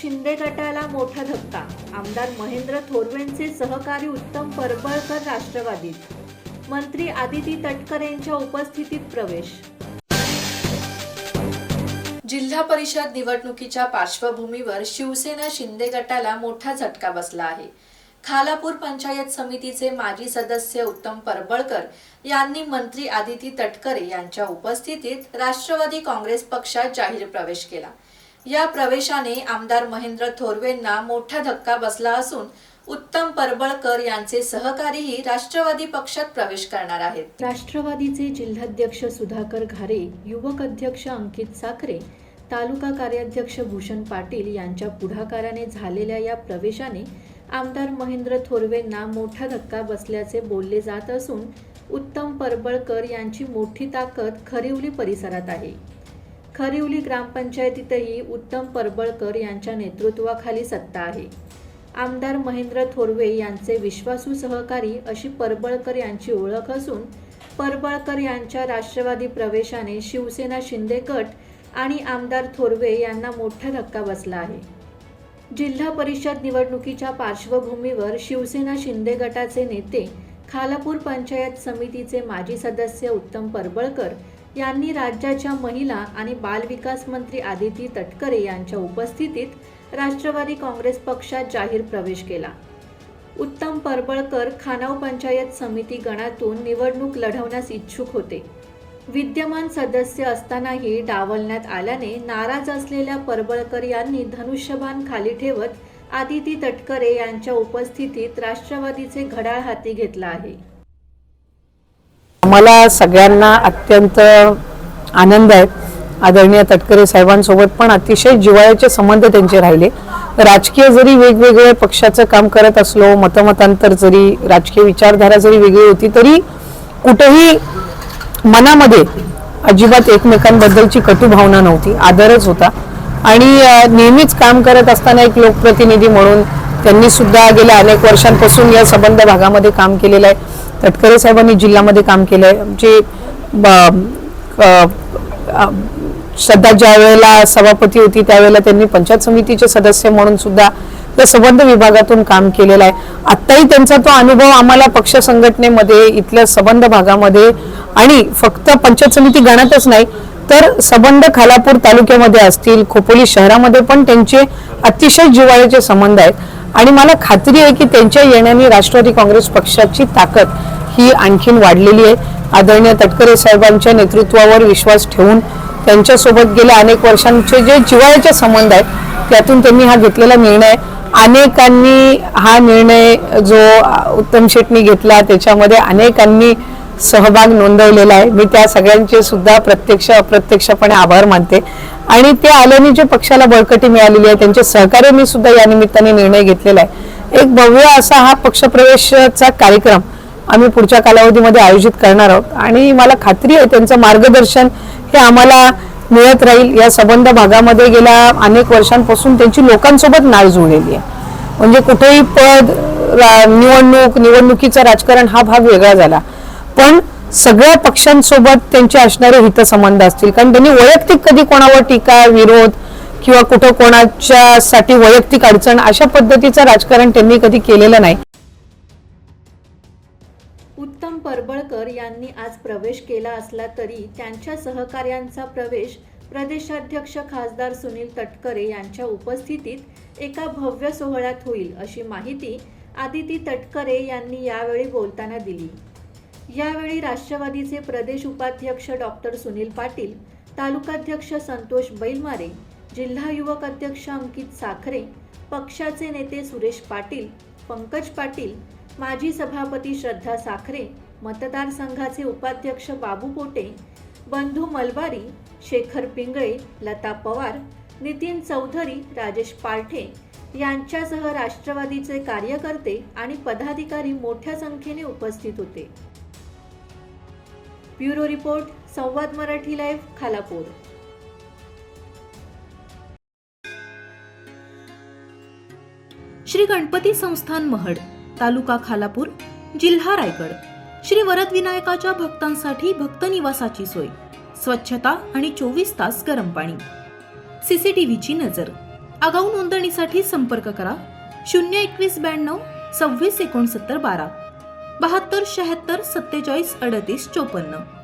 शिंदे गटाला मोठा धक्का. आमदार महेंद्र थोरवेंचे सहकारी उत्तम परबळकर राष्ट्रवादीत. मंत्री आदिती तटकरे यांच्या उपस्थितीत प्रवेश. जिल्हा परिषद निवडणुकीच्या पार्श्वभूमीवर शिवसेना शिंदे गटाला मोठा झटका बसला आहे. खालापूर पंचायत समितीचे माजी सदस्य उत्तम परबळकर यांनी मंत्री आदिती तटकरे यांच्या उपस्थितीत राष्ट्रवादी काँग्रेस पक्षात जाहीर प्रवेश केला. या प्रवेशाने आमदार महेंद्र थोरवेंना मोठा धक्का बसला असून उत्तम परबळकर यांचे सहकारीही राष्ट्रवादी पक्षात प्रवेश करणार आहेत. राष्ट्रवादीचे जिल्हाध्यक्ष सुधाकर घारे, युवक अध्यक्ष अंकित साखरे, तालुका कार्याध्यक्ष भूषण पाटील यांच्या पुढाकाराने झालेल्या या प्रवेशाने आमदार महेंद्र थोरवेंना मोठा धक्का बसल्याचे बोलले जात असून उत्तम परबळकर यांची मोठी ताकद खरिवली परिसरात आहे. खरिवली ग्रामपंचायतीतही उत्तम परबळकर यांच्या नेतृत्वाखाली सत्ता आहे. आमदार महेंद्र थोरवे यांचे विश्वासू सहकारी अशी परबळकर यांची ओळख असून परबळकर यांच्या राष्ट्रवादी प्रवेशाने शिवसेना शिंदे गट आणि आमदार थोरवे यांना मोठा धक्का बसला आहे. जिल्हा परिषद निवडणुकीच्या पार्श्वभूमीवर शिवसेना शिंदे गटाचे नेते खालापूर पंचायत समितीचे माजी सदस्य उत्तम परबळकर यांनी राज्याच्या महिला आणि बालविकास मंत्री आदिती तटकरे यांच्या उपस्थितीत राष्ट्रवादी काँग्रेस पक्षात जाहीर प्रवेश केला. उत्तम परबळकर खानाव पंचायत समिती गणातून निवडणूक लढवण्यास इच्छुक होते. विद्यमान सदस्य असतानाही डावलण्यात आल्याने नाराज असलेल्या परबळकर यांनी धनुष्यबाण खाली ठेवत आदिती तटकरे यांच्या उपस्थितीत राष्ट्रवादीचे घड्याळ हाती घेतला आहे. आम्हाला सगळ्यांना अत्यंत आनंद आहे. आदरणीय तटकरे साहेबांसोबत पण अतिशय जिव्हाळ्याचे संबंध त्यांचे राहिले. राजकीय जरी वेगवेगळे पक्षाचं काम करत असलो, मतमतांतर जरी, राजकीय विचारधारा जरी वेगळी होती, तरी कुठेही मनामध्ये अजिबात एकमेकांबद्दलची कटू भावना नव्हती, आदरच होता. आणि नेहमीच काम करत असताना एक लोकप्रतिनिधी म्हणून त्यांनी सुद्धा गेल्या अनेक वर्षांपासून या संबंध भागामध्ये काम केलेलं आहे. तटकरे साहेबांनी जिल्ह्यामध्ये काम केलं आहे. आमचे सध्या ज्या वेळेला सभापती होती त्यावेळेला त्यांनी पंचायत समितीचे सदस्य म्हणून सुद्धा या संबंध विभागातून काम केलेलं आहे. आत्ताही त्यांचा तो अनुभव आम्हाला पक्ष संघटनेमध्ये, इथल्या संबंध भागामध्ये आणि फक्त पंचायत समिती गणातच नाही तर संबंध खालापूर तालुक्यामध्ये असतील, खोपोली शहरामध्ये पण त्यांचे अतिशय जिव्हाळ्याचे संबंध आहेत. आणि मला खात्री आहे की त्यांच्या येण्याने राष्ट्रवादी काँग्रेस पक्षाची ताकद ही आणखीन वाढलेली आहे. आदरणीय तटकरे साहेबांच्या नेतृत्वावर विश्वास ठेवून त्यांच्यासोबत गेल्या अनेक वर्षांचे जे जिव्हाळ्याचे संबंध आहेत त्यातून त्यांनी हा घेतलेला निर्णय, अनेकांनी हा निर्णय जो उत्तम शेटनी घेतला त्याच्यामध्ये अनेकांनी सहभाग नोंदवलेला आहे. मी त्या सगळ्यांचे सुद्धा प्रत्यक्ष अप्रत्यक्षपणे आभार मानते. आणि ते आल्याने जे पक्षाला बळकटी मिळालेली आहे त्यांचे सहकार्यांनी सुद्धा या निमित्ताने निर्णय घेतलेला आहे. एक भव्य असा हा पक्षप्रवेशाचा कार्यक्रम आम्ही पुढच्या कालावधीमध्ये आयोजित करणार आहोत आणि मला खात्री आहे त्यांचं मार्गदर्शन हे आम्हाला मिळत राहील. या संबंध भागामध्ये गेल्या अनेक वर्षांपासून त्यांची लोकांसोबत नाळ जुळलेली आहे. म्हणजे कुठेही पद, निवडणुकीचं राजकारण हा भाग वेगळा झाला, पण सगळ्या पक्षांसोबत त्यांचे असणारे हितसंबंध असतील. कारण त्यांनी वैयक्तिक कधी कोणावर टीका, विरोध किंवा कुठं कोणाच्यासाठी वैयक्तिक अडचण अशा पद्धतीचं राजकारण त्यांनी कधी केलेलं नाही. उत्तम परबळकर यांनी आज प्रवेश केला असला तरी त्यांच्या सहकार्यांचा प्रवेश प्रदेशाध्यक्ष खासदार सुनील तटकरे यांच्या उपस्थितीत एका भव्य सोहळ्यात होईल अशी माहिती आदिती तटकरे यांनी यावेळी बोलताना दिली. यावेळी राष्ट्रवादीचे प्रदेश उपाध्यक्ष डॉक्टर सुनील पाटील, तालुकाध्यक्ष संतोष बैलमारे, जिल्हा युवक अध्यक्ष अंकित साखरे, पक्षाचे नेते सुरेश पाटील, पंकज पाटील, माजी सभापती श्रद्धा साखरे, मतदारसंघाचे उपाध्यक्ष बाबू पोटे, बंधू मलबारी, शेखर पिंगळे, लता पवार, नितीन चौधरी, राजेश पालठे यांच्यासह राष्ट्रवादीचे कार्यकर्ते आणि पदाधिकारी मोठ्या संख्येने उपस्थित होते. ब्युरो रिपोर्ट, संवाद मराठी लाईव्ह, खालापूर. श्री गणपती संस्थान महड, तालुका खालापूर, जिल्हा रायगड. श्री वरद विनायकाच्या भक्तांसाठी भक्त निवासाची सोय, स्वच्छता आणि 24 तास गरम पाणी, सीसीटीव्हीची नजर, आगाऊ नोंदणीसाठी संपर्क करा 02192 26 69 12 72 76 47 38 54.